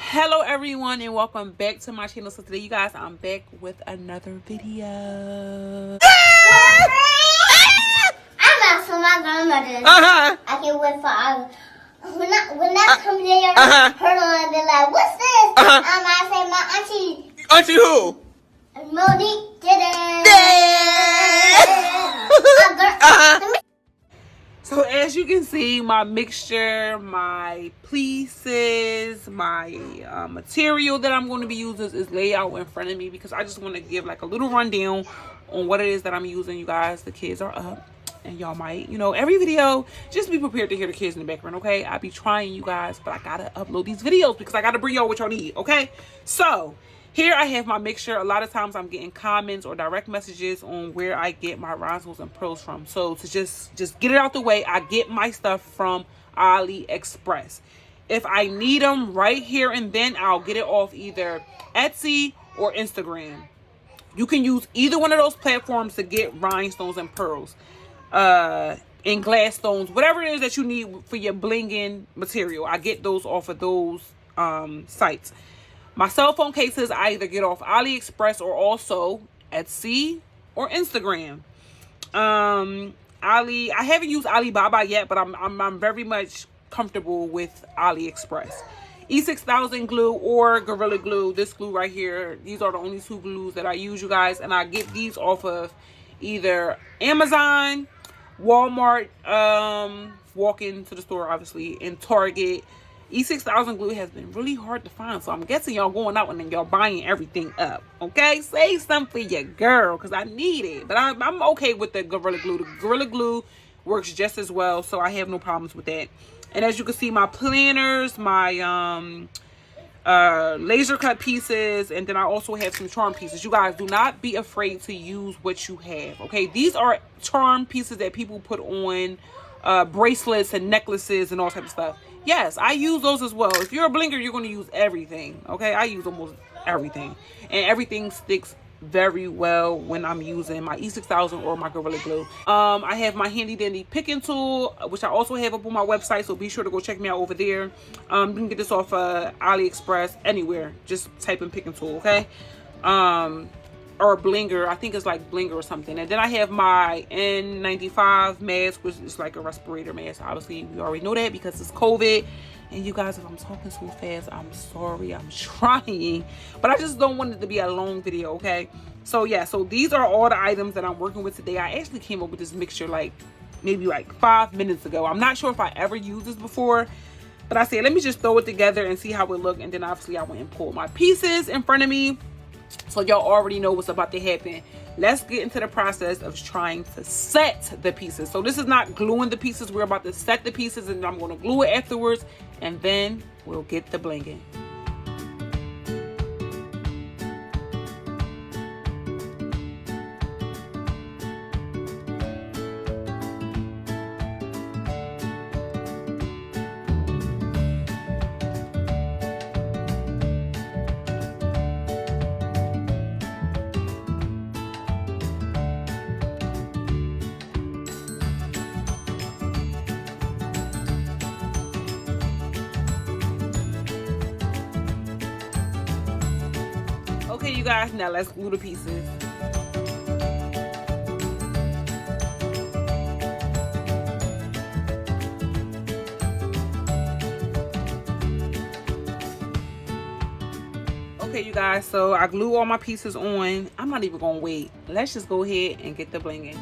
Hello everyone and welcome back to my channel. So today you guys, I'm back with another video. I'm asking my grandmother. I can wait for hours. When I come there, her and be like, "What's this?" I say, "My auntie." Auntie who? Monique did it. So as you can see, my mixture, my pieces, my material that I'm going to be using is laid out in front of me because I just want to give like a little rundown on what it is that I'm using. You guys, the kids are up and y'all might, every video, just be prepared to hear the kids in the background, okay? I be trying, you guys, but I gotta upload these videos because I gotta bring y'all what y'all need, okay? So here I have my mixture. A lot of times I'm getting comments or direct messages on where I get my rhinestones and pearls from. So to just get it out the way, I get my stuff from AliExpress. If I need them right here and then, I'll get it off either Etsy or Instagram. You can use either one of those platforms to get rhinestones and pearls, and glass stones, whatever it is that you need for your blinging material. I get those off of those sites. My cell phone cases I either get off AliExpress or also Etsy or Instagram. I haven't used Alibaba yet, but I'm very much comfortable with AliExpress. E6000 glue or Gorilla Glue. This glue right here. These are the only two glues that I use, you guys, and I get these off of either Amazon, Walmart, walk into the store obviously, and Target. E6000 glue has been really hard to find, so I'm guessing y'all going out and then y'all buying everything up, okay? Save some for your girl because I need it, but I'm okay with the Gorilla Glue. The Gorilla Glue works just as well, so I have no problems with that. And as you can see, my planners, my laser cut pieces, and then I also have some charm pieces. You guys, do not be afraid to use what you have, okay? These are charm pieces that people put on bracelets and necklaces and all type of stuff. Yes, I use those as well. If you're a blinker, you're going to use everything, okay? I use almost everything, and everything sticks very well when I'm using my E6000 or my Gorilla Glue. I have my handy dandy picking tool, which I also have up on my website, so be sure to go check me out over there. You can get this off AliExpress, anywhere. Just type in picking tool, okay? Or blinger. I think it's like blinger or something. And then I have my N95 mask, which is like a respirator mask. Obviously, we already know that because it's COVID. And you guys, if I'm talking so fast, I'm sorry. I'm trying. But I just don't want it to be a long video, okay? So, yeah. So, these are all the items that I'm working with today. I actually came up with this mixture maybe 5 minutes ago. I'm not sure if I ever used this before. But I said, let me just throw it together and see how it look. And then, obviously, I went and pulled my pieces in front of me. So y'all already know what's about to happen. Let's get into the process of trying to set the pieces. So this is not gluing the pieces. We're about to set the pieces, and I'm going to glue it afterwards, and then we'll get the blinging. Okay, you guys, now let's glue the pieces. Okay, you guys, so I glue all my pieces on. I'm not even gonna wait. Let's just go ahead and get the blinging.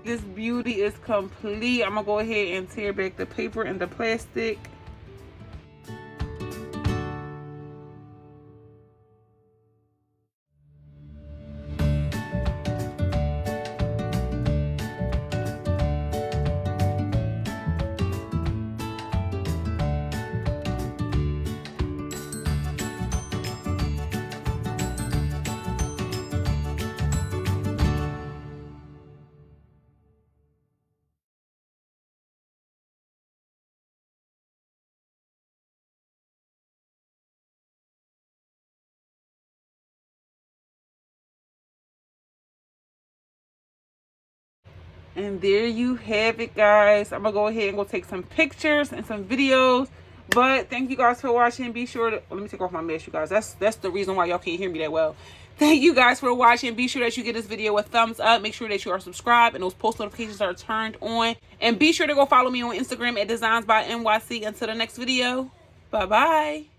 this beauty is complete. I'm gonna go ahead and tear back the paper and the plastic. And there you have it, guys. I'm gonna go ahead and go take some pictures and some videos. But thank you guys for watching. Be sure to let me take off my mask, you guys. That's the reason why y'all can't hear me that well. Thank you guys for watching. Be sure that you give this video a thumbs up. Make sure that you are subscribed and those post notifications are turned on. And be sure to go follow me on Instagram at Designs by NYC. Until the next video, bye bye.